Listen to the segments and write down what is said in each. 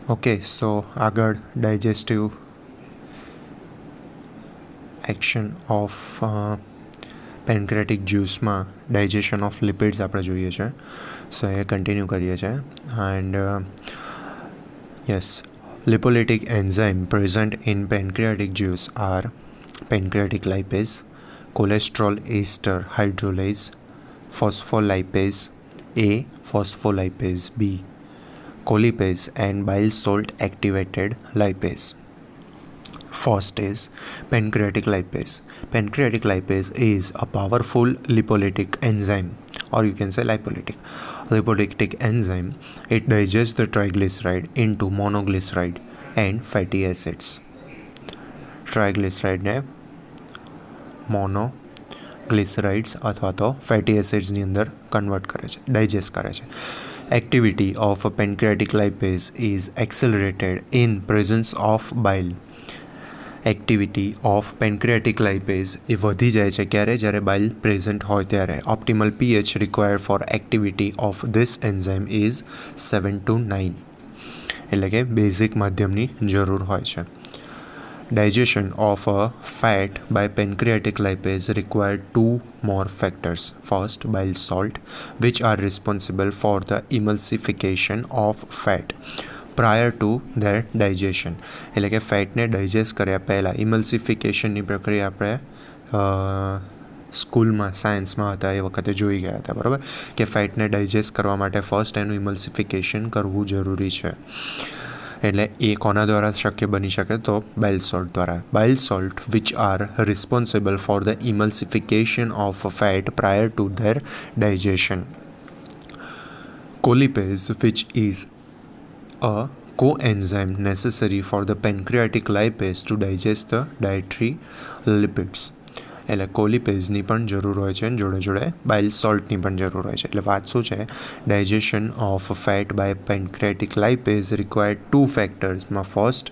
Okay, so આગળ digestive action of pancreatic જ્યુસમાં digestion of lipids આપણે જોઈએ છે. સો એ કન્ટિન્યુ કરીએ છીએ. And yes, lipolytic enzyme present in pancreatic juice are pancreatic lipase, cholesterol ester hydrolase, phospholipase A, phospholipase B, colipase and bile salt activated lipase. First is pancreatic lipase. Pancreatic lipase is a powerful lipolytic enzyme, or you can say lipolytic enzyme. It digests the triglyceride into monoglyceride and fatty acids. Triglyceride ને મોનોગ્લિસરાઇડ્સ અથવા તો fatty એસિડ્સની અંદર convert કરે છે, digest કરે છે. Activity of pancreatic lipase is accelerated in presence of bile. Activity of pancreatic lipase એ વધી જાય છે ક્યારે? જ્યારે બાઇલ પ્રેઝન્ટ હોય ત્યારે. Optimal pH required for activity of this enzyme is 7 to 9, એટલે કે બેઝિક માધ્યમની જરૂર હોય છે. Digestion of a fat by pancreatic lipase required two more factors. First, bile salt, which are responsible for the emulsification of fat prior to their digestion. એટલે કે ફેટને digest કર્યા પહેલાં ઇમલ્સિફિકેશનની પ્રક્રિયા આપણે સ્કૂલમાં સાયન્સમાં હતા એ વખતે જોઈ ગયા હતા, બરાબર, કે ફેટને ડાયજેસ્ટ કરવા માટે ફર્સ્ટ એનું ઇમલ્સિફિકેશન કરવું જરૂરી છે. એટલે એ કોના દ્વારા શક્ય બની શકે? તો બાઇલ સોલ્ટ દ્વારા. Bile salt which are responsible for the emulsification of fat prior to their digestion. Colipase which is a coenzyme necessary for the pancreatic lipase to digest the dietary lipids. એટલે કોલિપેઝની પણ જરૂર હોય છે અને જોડે જોડે બાઇલ સોલ્ટની પણ જરૂર હોય છે. એટલે વાત શું છે? Digestion of fat by pancreatic lipase required two ફેક્ટર્સમાં ફર્સ્ટ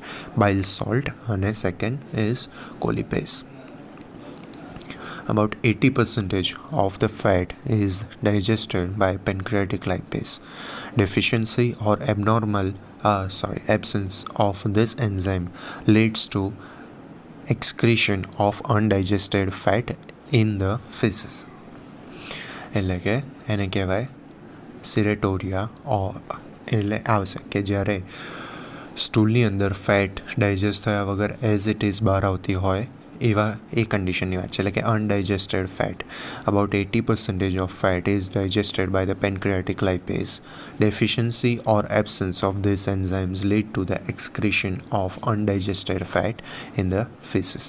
બાઇલ સોલ્ટ અને second is colipase. About 80% of the fat is digested by pancreatic lipase. Deficiency or absence of this enzyme leads to excretion of undigested fat in the feces. એટલે કે એને કહેવાય સિરેટોરિયા, એટલે આવશે કે જ્યારે સ્ટૂલની અંદર ફેટ ડાયજેસ્ટ થયા વગર એઝ ઇટ ઇઝ બહાર આવતી હોય એવા એ કન્ડિશનની વાત છે. એટલે કે undigested fat. About 80% of fat is digested by the pancreatic lipase. Deficiency or absence of this enzymes lead to the excretion of undigested fat in the feces.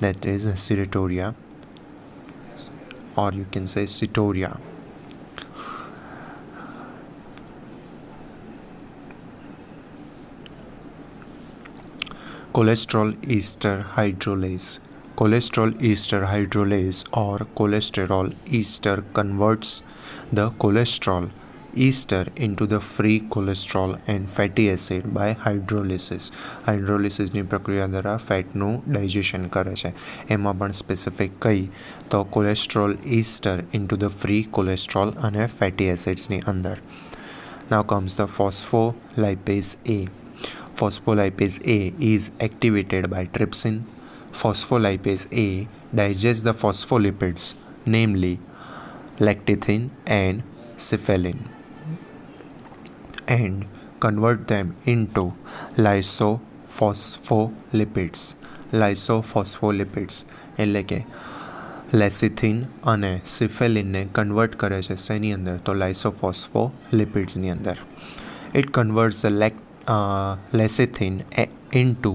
That is ceratoria, or you can say cytoria. Cholesterol ester hydrolase. Cholesterol ester hydrolase or cholesterol ester converts the cholesterol ester into the free cholesterol and fatty acid by hydrolysis. હાઇડ્રોલિસિસની પ્રક્રિયા દ્વારા ફેટનું digestion કરે છે. એમાં પણ specific કઈ? તો cholesterol ester into the free cholesterol અને fatty એસિડ્સની અંદર. Now comes the phospholipase A. Phospholipase A is activated by trypsin. Phospholipase A digests the phospholipids, namely lecithin and cephalin, and convert them into lysophospholipids. એટલે કે લેસિથિન અને સિફેલિનને convert કરે છે શેની અંદર? તો લાઇસોફોસ્ફોલિપિડ્સની અંદર. It converts the lecithin into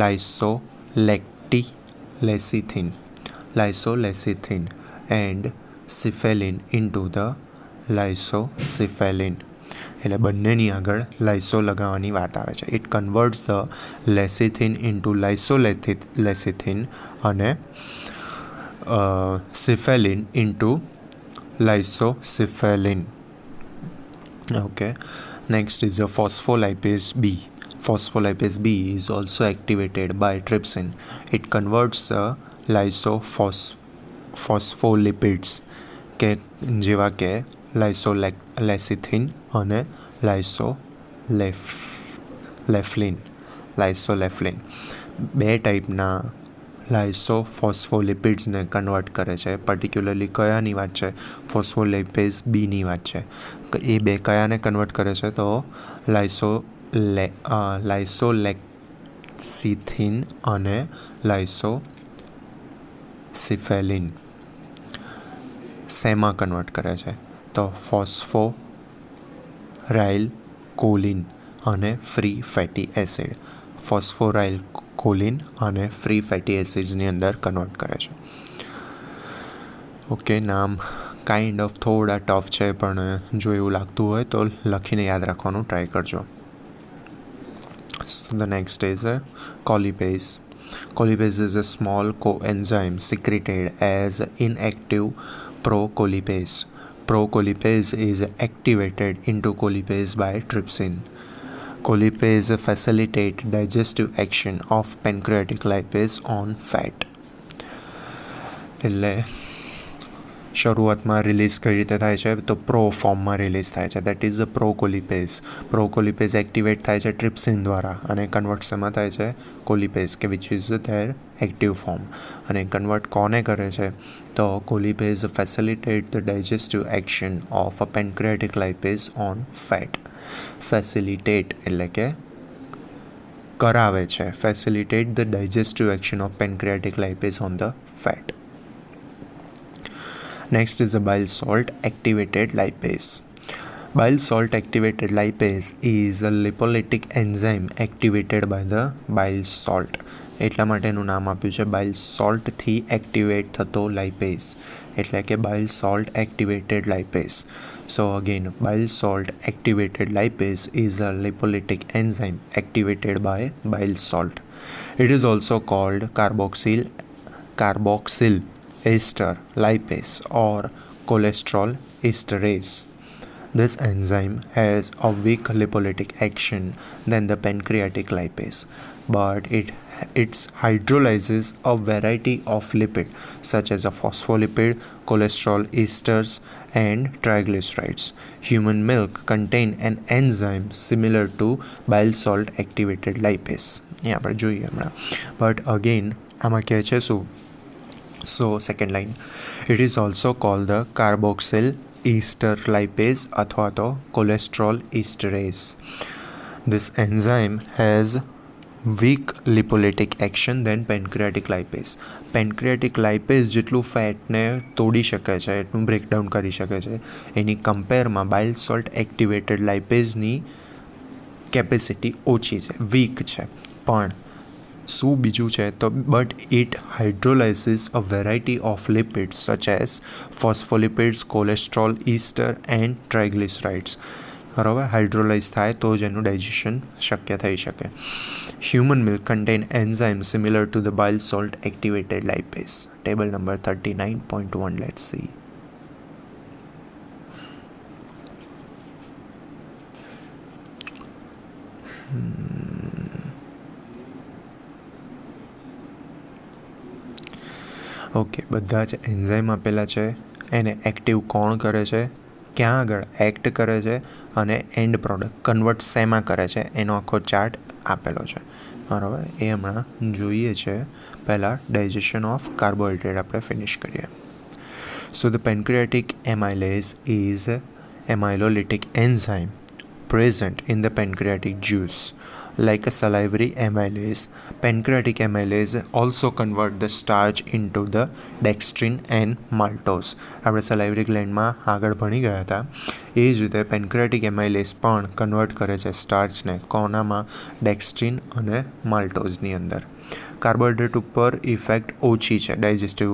lysolecithin and cephalin into the lysocephalin. એટલે બંનેની આગળ લાઇસો લગાવવાની વાત આવે છે. ઇટ કન્વર્ટ્સ ધ લેસિથિન ઇન્ટુ લાઇસોલેસિથિન અને cephalin into lysocephalin. Okay. Next is the phospholipase B. Phospholipase B is also activated by trypsin. It converts the lysophospholipids કે જેવા કે લાઇસોલેસિથિન અને લાઇસોલેફ્લિન. બે ટાઈપના લાઇસોફોસ્ફોલિપિડ્સને કન્વર્ટ કરે છે. પર્ટિક્યુલરલી કયાની વાત છે? ફોસ્ફોલિપેઝ બીની વાત છે. એ બે કયાને કન્વર્ટ કરે છે? તો લાઇસોલેક્સિથિન અને લાઇસોસિફેલિન. શેમાં કન્વર્ટ કરે છે? તો ફોસ્ફોરાઇલ કોલિન અને ફ્રી ફેટી એસિડ. ફોસ્ફોરાઇલ કોલિન અને ફ્રી ફેટી એસિડ્સની અંદર કન્વર્ટ કરે છે. ઓકે, નામ કાઇન્ડ ઓફ થોડા ટફ છે, પણ જો એવું લાગતું હોય તો લખીને યાદ રાખવાનું ટ્રાય કરજો. So the next is colipase. Colipase is a small coenzyme secreted as inactive procolipase. Procolipase is activated into colipase by trypsin. Colipase facilitates digestive action of pancreatic lipase on fat. એટલે શરૂઆતમાં release કઈ રીતે થાય છે? તો pro ફોર્મમાં release થાય છે. That is procolipase. Procolipase activate થાય છે ટ્રિપ્સિન દ્વારા અને કન્વર્ટ શેમાં થાય છે? કોલિપેઝ, કે which is their active form. અને કન્વર્ટ કોને કરે છે? તો colipase facilitate the digestive action of a pancreatic lipase on fat. Facilitate એટલે કે કરાવે છે. Facilitate the digestive action of pancreatic lipase on the fat. Next is a bile salt activated lipase. Bile salt activated lipase is a lipolytic enzyme activated by the bile salt. એટલા માટે એનું નામ આપ્યું છે બાઇલ સોલ્ટથી એક્ટિવેટ થતો lipase, એટલે કે bile salt activated lipase. So again, bile salt activated lipase is a lipolytic enzyme activated by bile salt. It is also called carboxyl ester lipase or cholesterol esterase. This enzyme has a weak lipolytic action than the pancreatic lipase, but it hydrolyzes a variety of lipids such as a phospholipid, cholesterol esters, and triglycerides. Human milk contains an enzyme similar to bile salt activated lipase. એ આપણે જોઈએ હમણાં. But again આમાં કહે છે શું? So second line, it is also called the carboxyl ester lipase અથવા તો cholesterol esterase. This enzyme has weak lipolytic action than pancreatic lipase. Pancreatic lipase જેટલું ફેટને તોડી શકે છે, એટલું બ્રેકડાઉન કરી શકે છે, એની કમ્પેરમાં બાઇલ સોલ્ટ એક્ટિવેટેડ લાઇપેઝની કેપેસિટી ઓછી છે, વીક છે. પણ શું બીજું છે? તો but it hydrolyses a variety of lipids such as phospholipids, cholesterol ester and triglycerides. બરાબર, હાઇડ્રોલાઇઝ થાય તો જ એનું ડાયજેશન શક્ય થઈ શકે. Human milk contain enzyme similar to the bile salt activated lipase. Table number 39.1 let's see. Okay, બધા જ એન્ઝાઇમ આપેલા છે, એને એક્ટિવ કોણ કરે છે, ક્યાં આગળ એક્ટ કરે છે અને એન્ડ પ્રોડક્ટ કન્વર્ટ શેમાં કરે છે, એનો આખો ચાર્ટ આપેલો છે. બરાબર, એ હમણાં જોઈએ છે. પહેલાં ડાયજેશન ઓફ કાર્બોહાઈડ્રેટ આપણે ફિનિશ કરીએ. So the pancreatic amylase is amylolytic enzyme present in the pancreatic juice. Like a salivary amylase, pancreatic amylase also convert the starch into the dextrin and maltose. આપણે salivary glandમાં આગળ ભણી ગયા હતા. એ જ રીતે pancreatic એમાઇલેઝ પણ કન્વર્ટ કરે છે સ્ટાર્ચને. કોનામાં? ડેક્સ્ટ્રિન અને માલ્ટોઝની અંદર. કાર્બોહાઈડ્રેટ ઉપર ઇફેક્ટ ઓછી છે, ડાયજેસ્ટિવ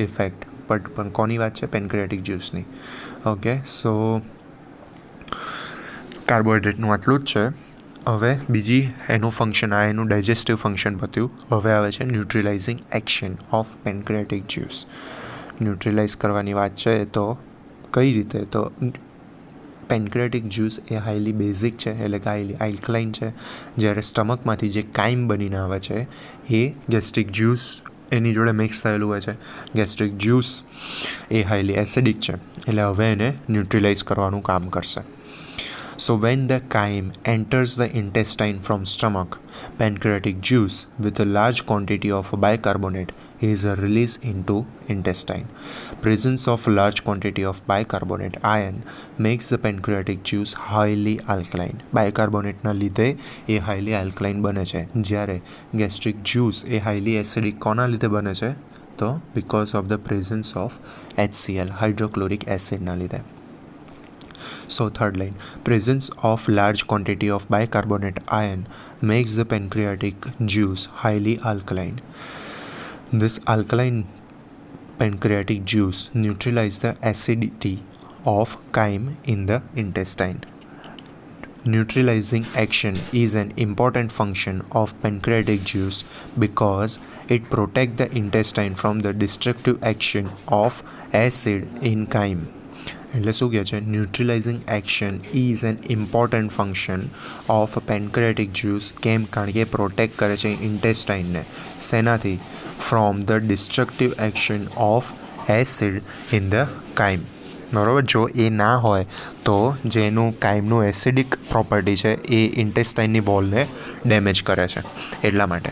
ઇફેક્ટ, પણ કોની વાત છે? પેન્ક્રિયાટિક જ્યુસની. ઓકે, સો કાર્બોહાઈડ્રેટનું આટલું જ છે. હવે બીજી એનું ફંક્શન, આ એનું ડાયજેસ્ટિવ ફંક્શન પત્યું. હવે આવે છે ન્યુટ્રિલાઇઝિંગ એક્શન ઓફ પેન્ક્રિયાટિક જ્યુસ. ન્યુટ્રિલાઇઝ કરવાની વાત છે તો કઈ રીતે? તો પેન્ક્રિયાટિક જ્યુસ એ હાઈલી બેઝિક છે, એટલે કે હાઈલી આલ્કલાઇન છે. જ્યારે સ્ટમકમાંથી જે કાઇમ બનીને આવે છે એ ગેસ્ટ્રિક જ્યુસ એની જોડે મિક્સ થયેલું હોય છે. ગેસ્ટ્રિક જ્યુસ એ હાઈલી એસિડિક છે, એટલે હવે એને ન્યુટ્રિલાઇઝ કરવાનું કામ કરશે. So when the chyme enters the intestine from stomach, pancreatic juice with a large quantity of bicarbonate is released into intestine. Presence of large quantity of bicarbonate ion makes the pancreatic juice highly alkaline. Bicarbonate ના લીધે એ highly alkaline બને છે, જ્યારે gastric juice એ highly acidic કોના લીધે બને છે? તો because of the presence of HCl, hydrochloric acid ના લીધે. So third line, presence of large quantity of bicarbonate ion makes the pancreatic juice highly alkaline. This alkaline pancreatic juice neutralizes the acidity of chyme in the intestine. Neutralizing action is an important function of pancreatic juice because it protects the intestine from the destructive action of acid in chyme. એટલે શું કહે છે? Neutralising action is an important function of pancreatic juice. કેમ? કારણ કે protect કરે છે ઇન્ટેસ્ટાઇનને શેનાથી? From the destructive action of acid in the chyme. બરાબર. જો એ ના હોય તો જેનું કાઇમનું એસિડિક પ્રોપર્ટી છે એ ઇન્ટેસ્ટાઇનની વોલને ડેમેજ કરે છે, એટલા માટે.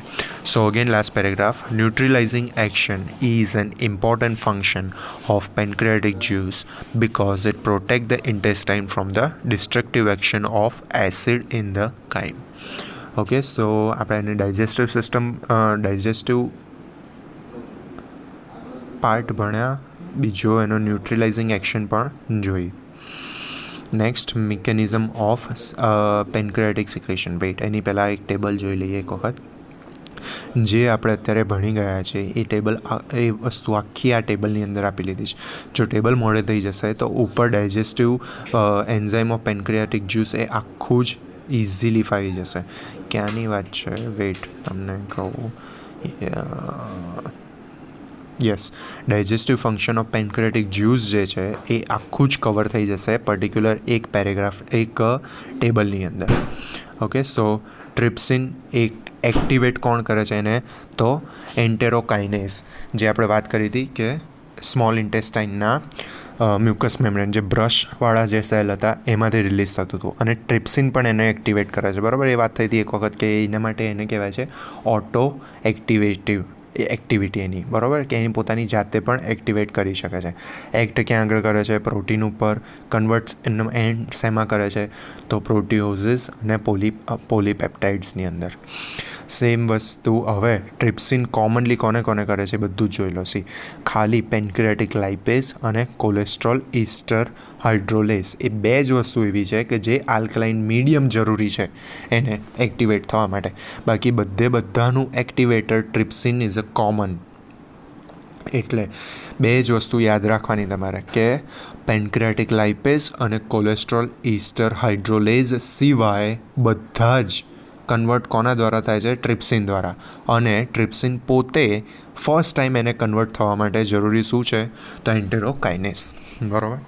So again last paragraph, neutralising action is an important function of pancreatic juice because it protects the intestine from the destructive action of acid in the chyme. Okay, so આપણે એને digestive system, digestive part ભણ્યા. બીજો એનો ન્યુટ્રલાઇઝિંગ action પણ જોઈ. Next, mechanism of pancreatic secretion. Wait, એની પહેલાં એક ટેબલ જોઈ લઈએ એક વખત. જે આપણે અત્યારે ભણી ગયા છે એ ટેબલ, એ વસ્તુ આખી આ ટેબલની અંદર આપી લીધી છે. જો ટેબલ મોડે થઈ જશે તો ઉપર digestive enzyme of pancreatic juice એ આખું જ ઇઝીલી ફાવી જશે. ક્યાંની વાત છે? વેઇટ, તમને કહું. Yes, digestive function of pancreatic juice જે છે એ આખું જ કવર થઈ જશે પર્ટિક્યુલર એક પેરેગ્રાફ, એક ટેબલની અંદર. ઓકે, સો ટ્રિપ્સિન એક એક્ટિવેટ કોણ કરે છે એને? તો એન્ટેરોકાઇનેઝ, જે આપણે વાત કરી હતી કે સ્મોલ ઇન્ટેસ્ટાઇનના મ્યુકસ મેમ્બ્રેન, જે બ્રશવાળા જે સેલ હતા એમાંથી રિલીઝ થતું હતું, અને ટ્રિપ્સિન પણ એને એક્ટિવેટ કરે છે. બરાબર. એ વાત થઈ હતી એક વખત કે એના માટે એને કહેવાય છે ઓટો એક્ટિવેટિવ એક્ટિવિટી એની. બરાબર, કે એની પોતાની જાતે પણ એક્ટિવેટ કરી શકે છે. એક્ટ ક્યાં આગળ કરે છે? પ્રોટીન ઉપર. કન્વર્ટ્સ એન્ડ શેમાં કરે છે? તો પ્રોટીઓઝિસ અને પોલીપેપ્ટાઇડ્સની અંદર. સેમ વસ્તુ હવે ટ્રિપ્સિન કોમનલી કોને કોને કરે છે બધું જ જોઈ લો. સી, ખાલી પેન્ક્રિયાટિક લાઇપેઝ અને કોલેસ્ટ્રોલ ઇસ્ટર હાઇડ્રોલેઝ, એ બે જ વસ્તુ એવી છે કે જે આલ્કલાઇન મીડિયમ જરૂરી છે એને એક્ટિવેટ થવા માટે. બાકી બધાનું activator trypsin is a common. એટલે બે જ વસ્તુ યાદ રાખવાની તમારે કે પેન્ક્રિયાટિક લાઇપેઝ અને કોલેસ્ટ્રોલ ઇસ્ટર હાઇડ્રોલેઝ સિવાય બધા જ કન્વર્ટ કોના દ્વારા થાય છે? ટ્રિપ્સિન દ્વારા. અને ટ્રિપ્સિન પોતે ફર્સ્ટ ટાઈમ એને કન્વર્ટ થવા માટે જરૂરી શું છે? તો એન્ટેરોકાઇનેઝ. બરાબર.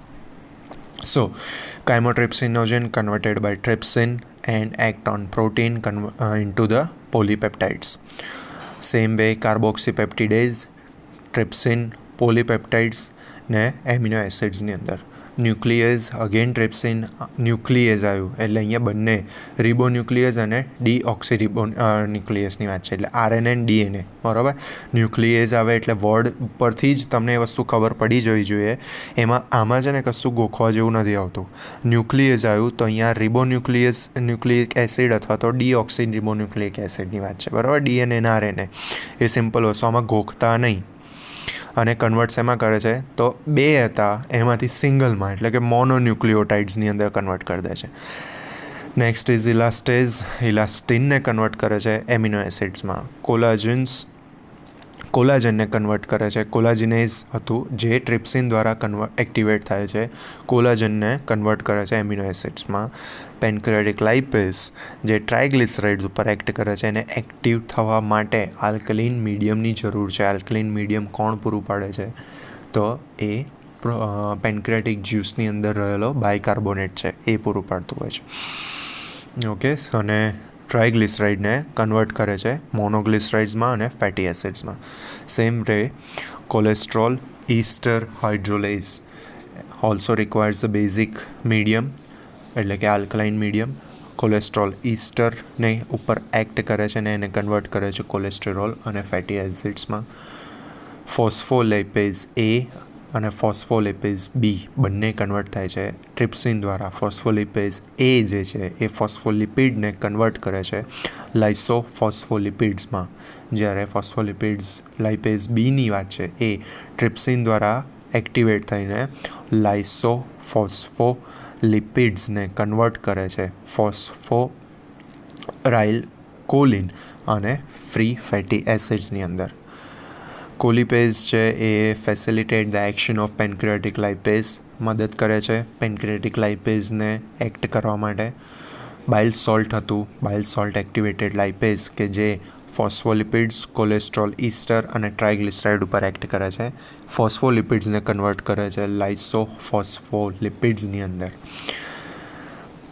So chymotrypsinogen converted by trypsin and act on protein into the polypeptides. Same way carboxypeptidase, trypsin, polypeptides ને એમિનો એસિડ્સની અંદર. ન્યુક્લિયસ, અગેન ટ્રિપ્સિન, ન્યુક્લિયસ આવ્યું એટલે અહીંયા બંને રિબોન્યુક્લિયસ અને ડીઓક્સી ન્યુક્લિયસની વાત છે, એટલે આરએનએ અને ડીએનએ. બરાબર. ન્યુક્લિયસ આવે એટલે વર્ડ પરથી જ તમને એ વસ્તુ ખબર પડી જવી જોઈએ. આમાં છે ને કશું ગોખવા જેવું નથી આવતું. ન્યુક્લિયસ આવ્યું તો અહીંયા રિબોન્યુક્લિયસ ન્યુક્લિક એસિડ અથવા તો ડીઓક્સી રિબોન્યુક્લિક એસિડની વાત છે. બરાબર. ડીએનએ અને આરએનએ એ સિમ્પલ વસ્તુ, આમાં ગોખતા નહીં. અને કન્વર્ટ શેમાં કરે છે? તો બે હતા એમાંથી સિંગલમાં, એટલે કે મોનોન્યુક્લિયોટાઇડ્સની અંદર કન્વર્ટ કરી દે છે. Next is elastase. ઇલાસ્ટિનને કન્વર્ટ કરે છે એમિનો એસિડ્સમાં. કોલાજનને કન્વર્ટ કરે છે. કોલાજિનેઝ હતું જે ટ્રિપ્સિન દ્વારા એક્ટિવેટ થાય છે. કોલાજનને કન્વર્ટ કરે છે એમિનો એસિડ્સમાં. પેન્ક્રિયાટિક લાઇપેઝ જે ટ્રાયગ્લિસરાઇડ્સ ઉપર એક્ટ કરે છે, એને એક્ટિવ થવા માટે આલ્કલીન મીડિયમની જરૂર છે. આલ્કલીન મીડિયમ કોણ પૂરું પાડે છે? તો એ પેન્ક્રિયાટિક જ્યુસની અંદર રહેલો બાયકાર્બોનેટ છે એ પૂરું પાડતું હોય છે. ઓકે, અને ટ્રાયગ્લિસરાઇડને કન્વર્ટ કરે છે મોનોગ્લિસરાઇડ્સમાં અને ફેટી એસિડ્સમાં. Same way cholesterol ester hydrolase also requires a basic medium એટલે કે આલ્કલાઇન મીડિયમ કોલેસ્ટ્રોલ ઇસ્ટરને ઉપર એક્ટ કરે છે અને એને કન્વર્ટ કરે છે કોલેસ્ટેરોલ અને ફેટી એસિડ્સમાં. ફોસ્ફોલિપિડ્સ એ અને ફોસ્ફોલિપિડ્સ બી બંને કન્વર્ટ થાય છે ટ્રિપ્સિન દ્વારા. ફોસ્ફોલિપિડ્સ એ જે છે એ ફોસ્ફોલિપિડને કન્વર્ટ કરે છે લાઇસોફોસ્ફોલિપિડ્સમાં, જ્યારે ફોસ્ફોલિપિડ્સ લાઇપેઝ બીની વાત છે એ ટ્રિપ્સિન દ્વારા એક્ટિવેટ થઈને લાઇસોફોસ્ફોલિપિડ્સને કન્વર્ટ કરે છે ફોસ્ફોરાઇલ કોલિન અને ફ્રી ફેટી એસિડ્સની અંદર. કોલિપેઝ છે એ facilitate the action of pancreatic lipase, મદદ કરે છે પેન્ક્રિયાટિક લાઇપેઝને એક્ટ કરવા માટે. બાઇલ સોલ્ટ હતું, બાઇલ સોલ્ટ એક્ટિવેટેડ લાઇપેઝ કે જે ફોસ્ફોલિપિડ્સ, કોલેસ્ટ્રોલ ઇસ્ટર અને ટ્રાઇગ્લિસરાઇડ ઉપર એક્ટ કરે છે. ફોસ્ફોલિપિડ્સને કન્વર્ટ કરે છે લાઇસોફોસ્ફોલિપિડ્સની અંદર.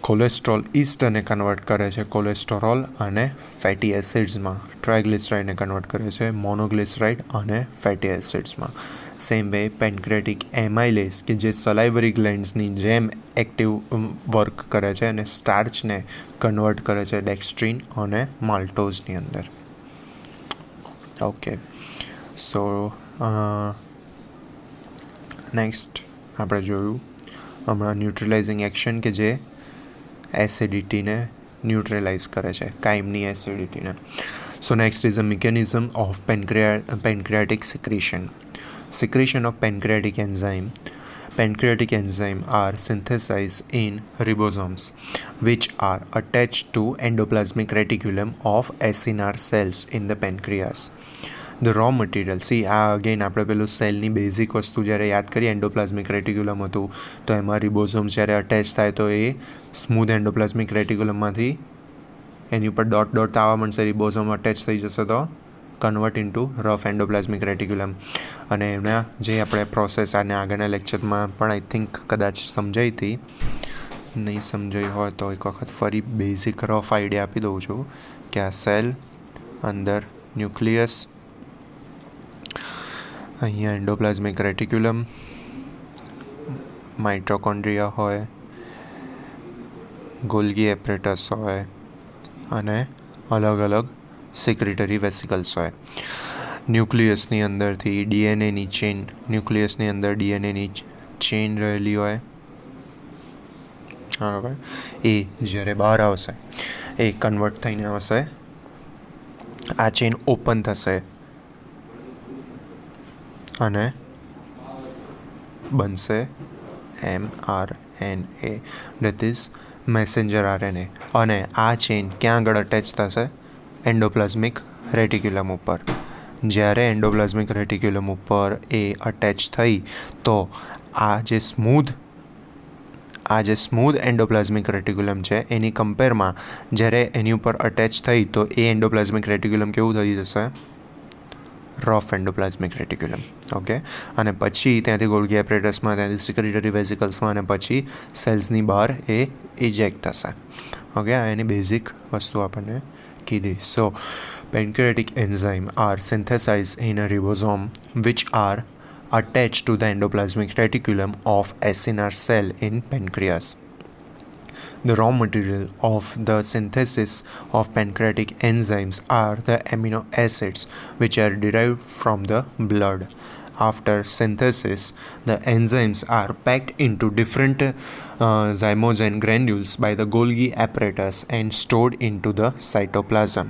કોલેસ્ટ્રોલ ઇસ્ટરને કન્વર્ટ કરે છે કોલેસ્ટેરોલ અને ફેટી એસિડ્સમાં. ટ્રાઇગ્લિસરાઇડને કન્વર્ટ કરે છે મોનોગ્લિસરાઇડ અને ફેટી એસિડ્સમાં. સેમ વે પેન્ક્રિયાટિક એમાઇલેઝ કે જે સલાઇવરી ગ્લેન્ડ્સની જેમ એક્ટિવ વર્ક કરે છે અને સ્ટાર્ચને કન્વર્ટ કરે છે ડેક્સ્ટ્રીન અને માલ્ટોઝની અંદર. ઓકે, સો નેક્સ્ટ આપણે જોયું હમણાં ન્યુટ્રલાઇઝિંગ એક્શન કે જે એસિડિટીને ન્યુટ્રલાઇઝ કરે છે, કાયમની એસિડિટીને. So next is a mechanism of pancreatic secretion. Secretion of pancreatic enzyme. Pancreatic enzyme are synthesized in ribosomes, which are attached to endoplasmic reticulum of acinar cells in the pancreas. The raw material, see આ again આપણે પેલું સેલની basic વસ્તુ જ્યારે યાદ કરીએ endoplasmic reticulum હતું તો એમાં રિબોઝોમ જ્યારે અટેચ થાય તો એ સ્મૂધ એન્ડોપ્લાઝમિક રેટિક્યુલમમાંથી એની ઉપર ડોટ ડોટ આવવા મળશે, રિબોઝોમ અટેચ થઈ જશે તો convert into rough endoplasmic reticulum. અને એના જે આપણે પ્રોસેસ આને આગળના લેક્ચરમાં પણ આઈ થિંક કદાચ સમજાઈ હતી, નહીં સમજાઈ હોય તો એક વખત ફરી બેઝિક રફ આઈડિયા આપી દઉં છું કે આ સેલ અંદર ન્યુક્લિયસ, અહીંયા એન્ડોપ્લાઝમિક રેટિક્યુલમ, માઇટોકોન્ડ્રિયા હોય, ગોલ્ગી એપરેટસ હોય અને અલગ અલગ સિક્રેટરી વેસિકલ્સ હોય. ન્યુક્લિયસની અંદરથી ડીએનએની ચેન, ન્યુક્લિયસની અંદર ડીએનએની ચેન રહેલી હોય, બરાબર. એ જ્યારે બહાર આવશે એ કન્વર્ટ થઈને આવશે, આ ચેન ઓપન થશે અને બનશે mRNA, that is messenger RNA. અને આ ચેન ક્યાં આગળ અટેચ થશે? એન્ડોપ્લાઝમિક રેટિક્યુલમ ઉપર. જ્યારે એન્ડોપ્લાઝમિક રેટિક્યુલમ ઉપર એ અટેચ થઈ તો આ જે સ્મૂધ એન્ડોપ્લાઝમિક રેટિક્યુલમ છે એની કમ્પેરમાં જ્યારે એની ઉપર અટેચ થઈ તો એ એન્ડોપ્લાઝમિક રેટિક્યુલમ કેવું થઈ જશે? Rough endoplasmic reticulum. ઓકે, અને પછી ત્યાંથી ગોલ્ગી એપરેટસમાં, ત્યાંથી સિક્રેટરી વેસિકલ્સમાં અને પછી સેલ્સની બહાર એ ઇજેક્ટ થશે. ઓકે, આ એની બેઝિક વસ્તુ આપણને કીધી. સો pancreatic enzyme are synthesized in a ribosome which are attached to the endoplasmic reticulum of acinar cell in pancreas. The raw material of the synthesis of pancreatic enzymes are the amino acids which are derived from the blood. After synthesis, the enzymes are packed into different zymogen granules by the Golgi apparatus and stored into the cytoplasm.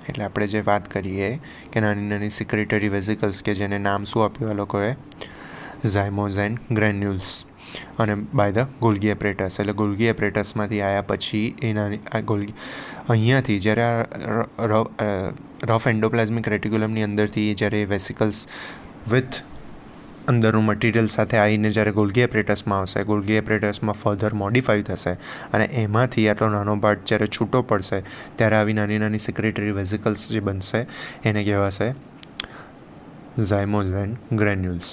એટલે આપણે જે વાત કરીએ કે નાની નાની સિક્રેટરી vesicles કે જેને નામ શું આપ્યું આ લોકોએ? ઝાયમોઝેન ગ્રેન્યુલ્સ. અને બાય ધ ગોલ્ગી એપરેટસ, એટલે ગોલ્ગી એપરેટસમાંથી આવ્યા પછી એ નાની આ ગોલ્ગી અહીંયાથી જ્યારે આ રફ એન્ડોપ્લાઝમિક રેટિક્યુલમની અંદરથી જ્યારે વેસિકલ્સ વિથ અંદરનું મટીરિયલ સાથે આવીને જ્યારે ગોલ્ગી એપરેટસમાં આવશે, ગોલ્ગી એપરેટસમાં ફર્ધર મોડિફાઈ થશે અને એમાંથી આટલો નાનો પાર્ટ જ્યારે છૂટો પડશે ત્યારે આવી નાની નાની સિક્રેટરી વેસિકલ્સ જે બનશે એને કહેવાશે ઝાયમોઝેન ગ્રેન્યુલ્સ.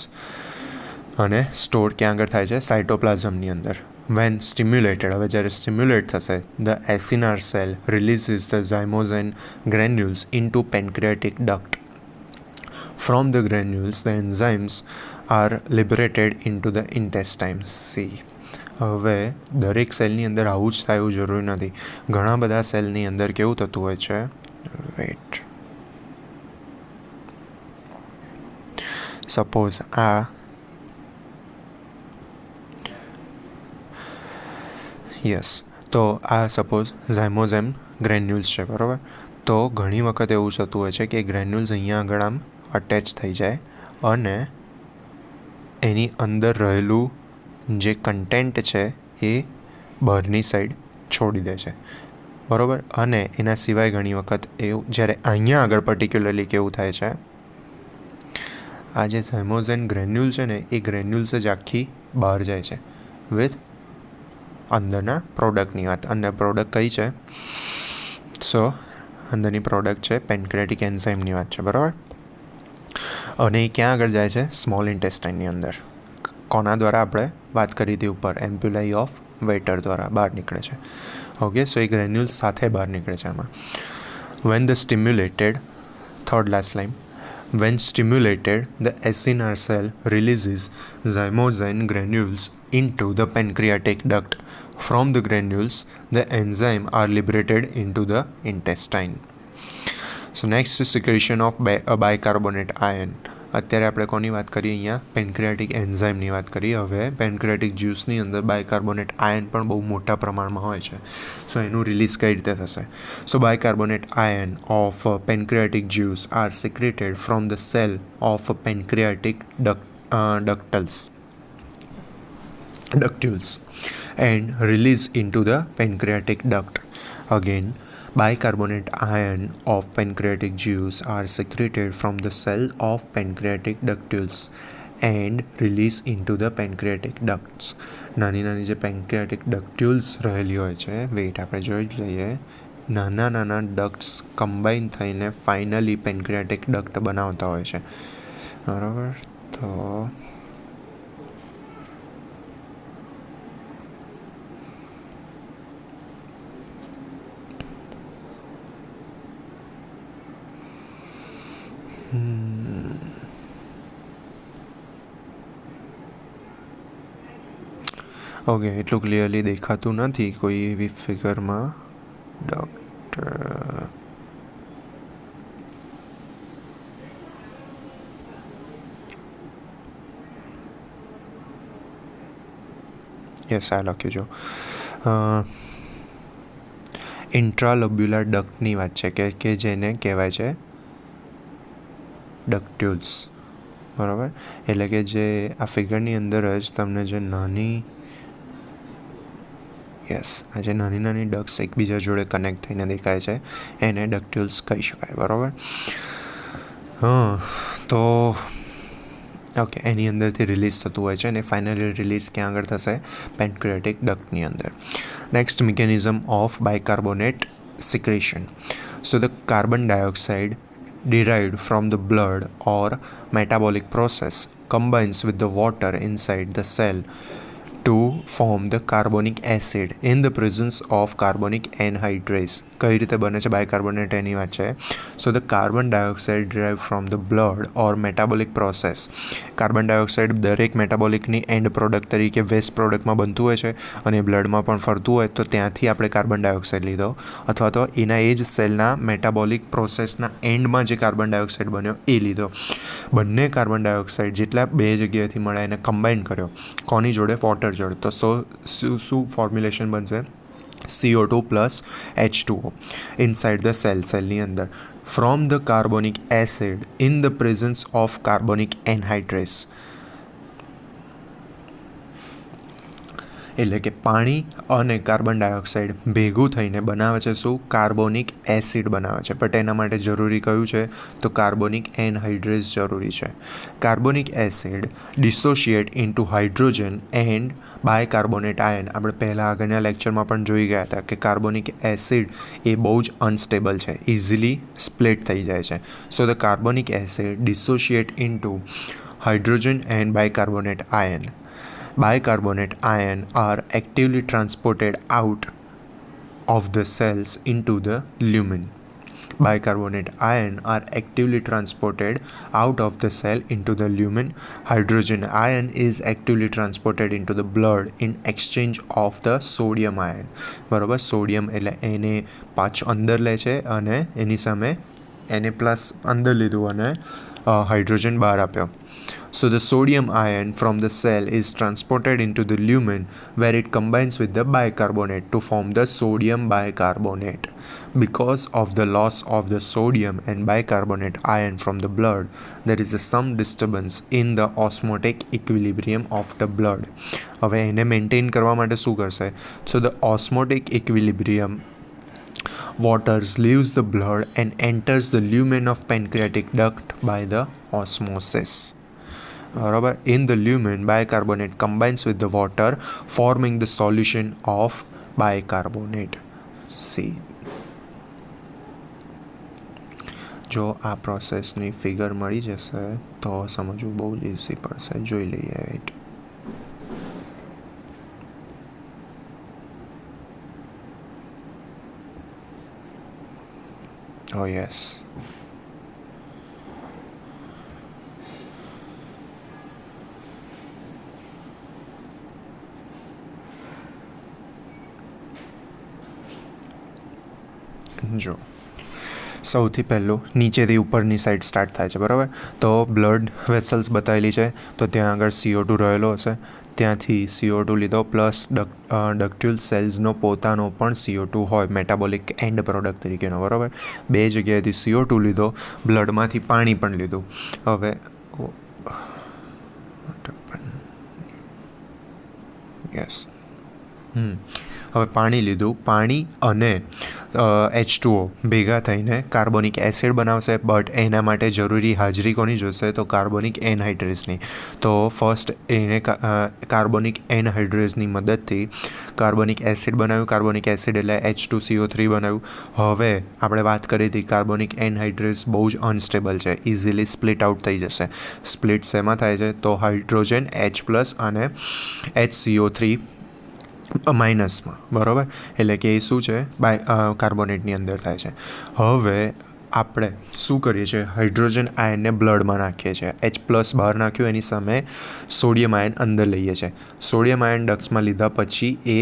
અને સ્ટોર ક્યાં આગળ થાય છે? સાઇટોપ્લાઝમની અંદર. વેન સ્ટિમ્યુલેટેડ, હવે જ્યારે સ્ટિમ્યુલેટ થશે, the acinar cell releases the zymogen granules into pancreatic duct. From the granules, the enzymes are liberated into the intestines. See, હવે દરેક સેલની અંદર આવું જ થાય એવું જરૂરી નથી. ઘણા બધા સેલની અંદર કેવું થતું હોય છે, વેઇટ, સપોઝ આ યસ, તો આ સપોઝ ઝાયમોઝેમ ગ્રેન્યુલ્સ છે, બરાબર. તો ઘણી વખત એવું થતું હોય છે કે ગ્રેન્યુલ્સ અહીંયા આગળ આમ અટેચ થઈ જાય અને એની અંદર રહેલું જે કન્ટેન્ટ છે એ બહારની સાઈડ છોડી દે છે, બરાબર. અને એના સિવાય ઘણી વખત એવું જ્યારે અહીંયા આગળ પર્ટિક્યુલરલી કેવું થાય છે, આ જે ઝાયમોઝેન ગ્રેન્યુલ છે ને એ ગ્રેન્યુલ્સ જ આખી બહાર જાય છે વિથ અંદરના પ્રોડક્ટની વાત. અંદર પ્રોડક્ટ કઈ છે? સો અંદરની પ્રોડક્ટ છે પેન્ક્રિયાટિક એન્ઝાઇમની વાત છે, બરાબર. અને એ ક્યાં આગળ જાય છે? સ્મોલ ઇન્ટેસ્ટાઇનની અંદર. કોના દ્વારા આપણે વાત કરી હતી ઉપર? એમ્પ્યુલાઈ ઓફ વેટર દ્વારા બહાર નીકળે છે. ઓકે, સો એ ગ્રેન્યુલ્સ સાથે બહાર નીકળે છે આમાં. When the stimulated, third last line, when stimulated, the acinar cell releases zymozyne granules into the pancreatic duct. From the granules, the enzyme are liberated into the intestine. So next is secretion of bicarbonate ion. અત્યારે આપણે કોની વાત કરીએ અહીંયા? Pancreatic એન્ઝાઇમની વાત કરીએ. હવે pancreatic જ્યુસની અંદર બાયકાર્બોનેટ આયન પણ બહુ મોટા પ્રમાણમાં હોય છે. સો એનું રિલીઝ કઈ રીતે થશે? So bicarbonate ion of pancreatic juice are secreted from the cell of pancreatic ductules and release into the pancreatic duct. Again, bicarbonate ion of pancreatic juice are secreted from the cell of pancreatic ductules and release into the pancreatic ducts. નાની નાની જે pancreatic ડક્ટ્યુલ્સ રહેલી હોય છે, weight આપણે જોઈ લઈએ, નાના નાના ડક્ટ્સ કમ્બાઈન થઈને ફાઇનલી પેન્ક્રિયાટિક ડક્ટ બનાવતા હોય છે, બરાબર. તો ઓકે, એટલું ક્લિયરલી દેખાતું નથી કોઈ એવી ફિગરમાં. ડૉક્ટર યસ, આ લખ્યું જો ઇન્ટ્રાલોબ્યુલર ડક્ટની વાત છે કે જેને કહેવાય છે ડક્ટ્યુલ્સ, બરાબર. એટલે કે જે આ ફિગરની અંદર જ તમને જે નાની આ જે નાની નાની ડક્ટ્સ એકબીજા જોડે કનેક્ટ થઈને દેખાય છે એને ડક્ટ્યુલ્સ કહી શકાય, બરાબર. તો ઓકે, એની અંદરથી રિલીઝ થતું હોય છે અને ફાઇનલી રિલીઝ ક્યાં આગળ થશે? પેન્ક્રિયાટિક ડક્ટની અંદર. Next, mechanism of bicarbonate secretion. So the carbon dioxide derived from the blood or metabolic process combines with the water inside the cell to form the carbonic acid in the presence of carbonic anhydrase. કઈ રીતે બને છે bicarbonate એની વાત છે. So the carbon dioxide derive from the blood or metabolic process. Carbon dioxide દરેક મેટાબોલિકની end product તરીકે વેસ્ટ પ્રોડક્ટમાં બનતું હોય છે અને બ્લડમાં પણ ફરતું હોય, તો ત્યાંથી આપણે કાર્બન ડાયોક્સાઇડ લીધો, અથવા તો એના એ જ સેલના મેટાબોલિક પ્રોસેસના એન્ડમાં જે કાર્બન ડાયોક્સાઇડ બન્યો એ લીધો. બંને કાર્બન ડાયોક્સાઇડ જેટલા બે જગ્યાએથી મળ્યા એને કમ્બાઈન કર્યો કોની જોડે? વોટર જોડે. તો શું ફોર્મ્યુલેશન બનશે? CO2 plus H2O inside the સેલની અંદર from the carbonic acid in the presence of carbonic anhydrase. એટલે કે પાણી અને કાર્બન ડાયોક્સાઇડ ભેગું થઈને બનાવે છે શું? કાર્બોનિક એસિડ બનાવે છે. બટ એના માટે જરૂરી કયું છે? તો કાર્બોનિક એનહાઇડ્રેસ જરૂરી છે. Carbonic acid dissociate into hydrogen and bicarbonate ion. આપણે પહેલાં આગળના લેક્ચરમાં પણ જોઈ ગયા હતા કે કાર્બોનિક એસિડ એ બહુ જ અનસ્ટેબલ છે, ઇઝીલી સ્પ્લિટ થઈ જાય છે. So the carbonic acid dissociate into hydrogen and bicarbonate ion. Bicarbonate ion are actively transported out of the cells into the lumen. bicarbonate ion are actively transported out of the cell into the lumen. Hydrogen ion is actively transported into the blood in exchange of the sodium ion. બરાબર, sodium એટલે એને પાછું અંદર લે છે અને એની સામે એને પ્લસ અંદર લીધું અને હાઇડ્રોજન બહાર આપ્યો. So the sodium ion from the cell is transported into the lumen where it combines with the bicarbonate to form the sodium bicarbonate. Because of the loss of the sodium and bicarbonate ion from the blood, there is some disturbance in the osmotic equilibrium of the blood. હવે એને maintain કરવા માટે શું કરશે? So the osmotic equilibrium, water leaves the blood and enters the lumen of pancreatic duct by the osmosis. Barabar, in the lumen, bicarbonate combines with the water, forming the solution of bicarbonate. See, જો આ પ્રોસેસની figure મળી જશે તો સમજવું બહુ જ easy પડશે. જોઈ લઈએ. વેઇટ. Oh yes. જો સૌથી પહેલું નીચેથી ઉપરની સાઈડ સ્ટાર્ટ થાય છે. બરાબર, તો બ્લડ વેસલ્સ બતાવેલી છે, તો ત્યાં આગળ CO2 રહેલો હશે, ત્યાંથી CO2 લીધો પ્લસ ડક્ટ્યુલ સેલ્સનો પોતાનો પણ CO2 હોય મેટાબોલિક એન્ડ પ્રોડક્ટ તરીકેનો. બરાબર, બે જગ્યાએથી CO2 લીધો, બ્લડમાંથી પાણી પણ લીધું. હવે યસ હવે પાણી લીધું, પાણી અને H2O ભેગા થઈને કાર્બોનિક એસિડ બનાવશે. બટ એના માટે જરૂરી હાજરી કોની જોશે? તો કાર્બોનિક એનહાઇડ્રેસની. તો ફર્સ્ટ એને કાર્બોનિક એનહાઇડ્રેસની મદદથી કાર્બોનિક એસિડ બનાવ્યું. કાર્બોનિક એસિડ એટલે H2CO3 બનાવ્યું. હવે આપણે વાત કરી હતી કાર્બોનિક એનહાઇડ્રેસ બહુ જ અનસ્ટેબલ છે, ઇઝીલી સ્પ્લિટ આઉટ થઈ જશે. સ્પ્લિટ શેમાં થાય છે? તો હાઇડ્રોજન H+ અને HCO3 માઇનસમાં. બરાબર, એટલે કે એ શું છે? કાર્બોનેટની અંદર થાય છે. હવે આપણે શું કરીએ છીએ? હાઇડ્રોજન આયનને બ્લડમાં નાખીએ છીએ. H+ બહાર નાખ્યું, એની સામે સોડિયમ આયન અંદર લઈએ છીએ. સોડિયમ આયન ડક્ટ્સમાં લીધા પછી એ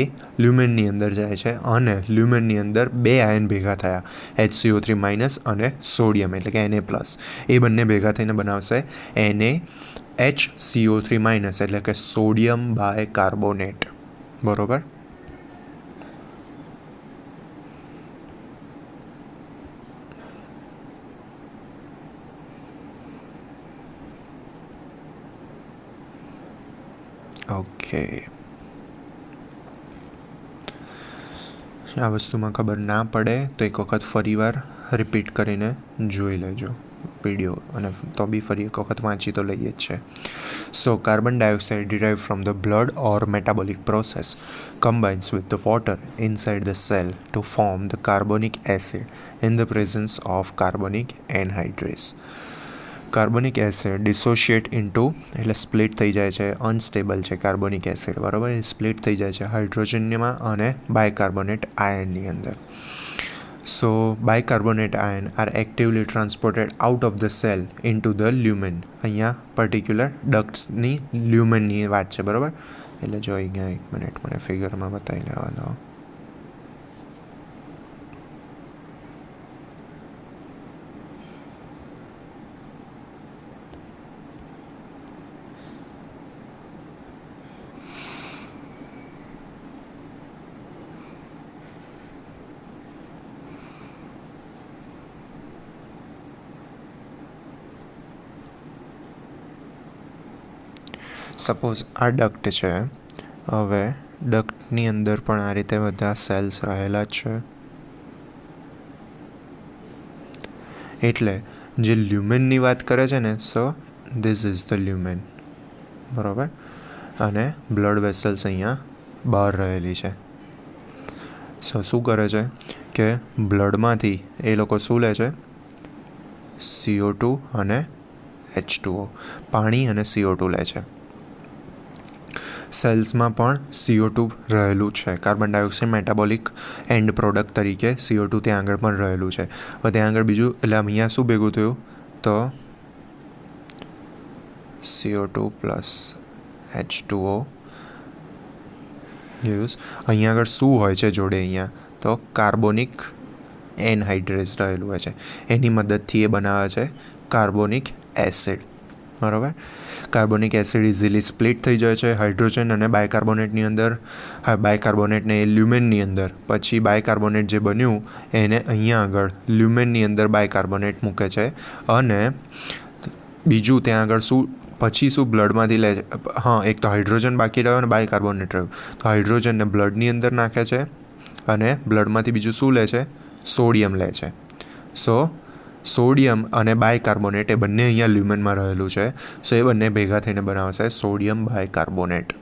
લ્યુમેનની અંદર જાય છે અને લ્યુમેનની અંદર બે આયન ભેગા થયા, HCO3 માઇનસ અને સોડિયમ એટલે કે Na+. એ બંને ભેગા થઈને બનાવશે NaHCO3 માઇનસ એટલે કે સોડિયમ બાયકાર્બોનેટ. બરાબર, ઓકે. આ વસ્તુમાં ખબર ના પડે તો એક વખત ફરીવાર રિપીટ કરીને જોઈ લેજો વિડીયો, અને તો બી ફરી એક વખત વાંચી તો લઈએ જ છે. So carbon dioxide derived from the blood or metabolic process combines with the water inside the cell to form the carbonic acid in the presence of carbonic anhydrase. Carbonic acid dissociate into એટલે split થઈ જાય છે, unstable છે carbonic acid. બરાબર, એ split થઈ જાય છે હાઇડ્રોજનમાં અને બાયકાર્બોનેટ આયનની અંદર. So bicarbonate ion are actively transported out of the cell into the lumen. અહીંયા પર્ટિક્યુલર ડક્ટ્સની લ્યુમેનની વાત છે. બરાબર, એટલે જો અહીંયા એક મિનિટ મને ફિગરમાં બતાવી લેવા દો. સપોઝ આ ડક્ટ છે. હવે ડક્ટની અંદર પણ આ રીતે બધા સેલ્સ રહેલા જ છે. એટલે જે લ્યુમેનની વાત કરે છે ને, સો ધીસ ઇઝ ધ લ્યુમેન. બરાબર, અને બ્લડ વેસલ્સ અહીંયા બહાર રહેલી છે. સો શું કરે છે કે બ્લડમાંથી એ લોકો શું લે છે? CO2 અને H2O, પાણી અને CO2 લે છે. સેલ્સમાં પણ CO2 રહેલું છે. Carbon dioxide metabolic and product તરીકે CO2 ત્યાં આગળ પણ રહેલું છે. હવે ત્યાં આગળ બીજું એટલે અહીંયા શું ભેગું થયું તો CO2 પ્લસ H2O યુઝ. અહીંયા આગળ શું હોય છે જોડે અહીંયા તો કાર્બોનિક એનહાઇડ્રેસ રહેલું હોય છે. એની મદદથી એ બનાવે છે કાર્બોનિક એસિડ. બરાબર. કાર્બોનિક એસિડ ઇઝીલી સ્પ્લિટ થઈ જાય છે હાઇડ્રોજન અને બાયકાર્બોનેટની અંદર. બાયકાર્બોનેટને એ લ્યુમેનની અંદર, પછી બાયકાર્બોનેટ જે બન્યું એને અહીંયા આગળ લ્યુમેનની અંદર બાયકાર્બોનેટ મૂકે છે. અને બીજું ત્યાં આગળ શું પછી શું બ્લડમાંથી લે છે, એક તો હાઇડ્રોજન બાકી રહ્યો અને બાયકાર્બોનેટ રહ્યું. તો હાઇડ્રોજનને બ્લડની અંદર નાખે છે અને બ્લડમાંથી બીજું શું લે છે, સોડિયમ લે છે. સો સોડિયમ અને બાયકાર્બોનેટ એ બંને અહીંયા લ્યુમેનમાં રહેલું છે. સો એ બંને ભેગા થઈને બનાવશે sodium bicarbonate.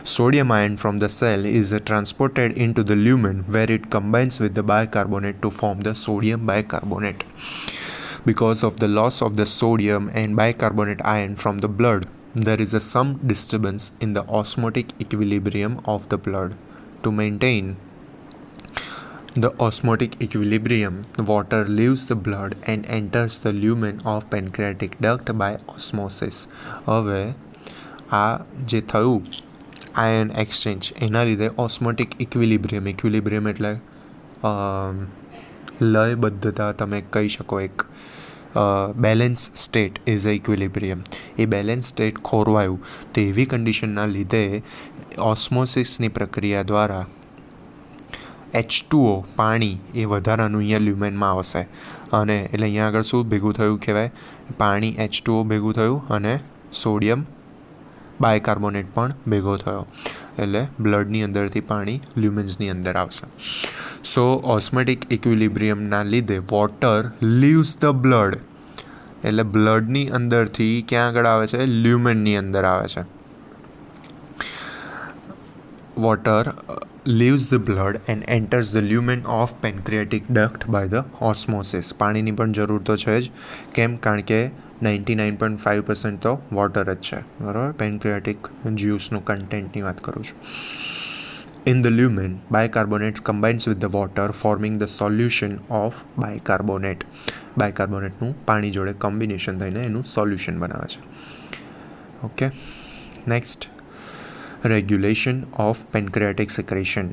Sodium ion from the cell is transported into the lumen where it combines with the bicarbonate to form the sodium bicarbonate. Because of the loss of the sodium and bicarbonate ion from the blood, there is some disturbance in the osmotic equilibrium of the blood. To maintain the osmotic equilibrium, water leaves the blood and enters the lumen of pancreatic duct by osmosis. હવે આ જે થયું ion exchange એના લીધે osmotic equilibrium એટલે લયબદ્ધતા તમે કહી શકો. એક balance state is a equilibrium. એ બેલેન્સ સ્ટેટ ખોરવાયું તો એવી કન્ડિશનના લીધે ઓસ્મોસિસની પ્રક્રિયા દ્વારા H2O પાણી એ વધારાનું અહીંયા લ્યુમેનમાં આવશે. અને એટલે અહીંયા આગળ શું ભેગું થયું કહેવાય, પાણી H2O ભેગું થયું અને સોડિયમ બાયકાર્બોનેટ પણ ભેગો થયો. એટલે બ્લડની અંદરથી પાણી લ્યુમેન્સની અંદર આવશે. સો ઓસ્મેટિક ઇક્વિલિબ્રિયમના લીધે વોટર લીવ્સ ધ બ્લડ, એટલે બ્લડની અંદરથી ક્યાં આગળ આવે છે, લ્યુમેનની અંદર આવે છે. Water leaves the blood and enters the lumen of pancreatic duct by the osmosis. પાણીની પણ જરૂર તો છે જ. કેમ? કારણ કે 99.5% તો વોટર જ છે. બરાબર. પેન્ક્રિયાટિક જ્યુસનું કન્ટેન્ટની વાત કરું છું. In the lumen, bicarbonate combines with the water forming the solution of bicarbonate. બાયકાર્બોનેટનું પાણી જોડે કોમ્બિનેશન થઈને એનું સોલ્યુશન બનાવે છે. Okay. Next, regulation of pancreatic secretion.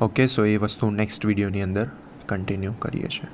Okay, so એ વસ્તુ નેક્સ્ટ વિડીયોની અંદર કન્ટિન્યુ કરીએ છીએ.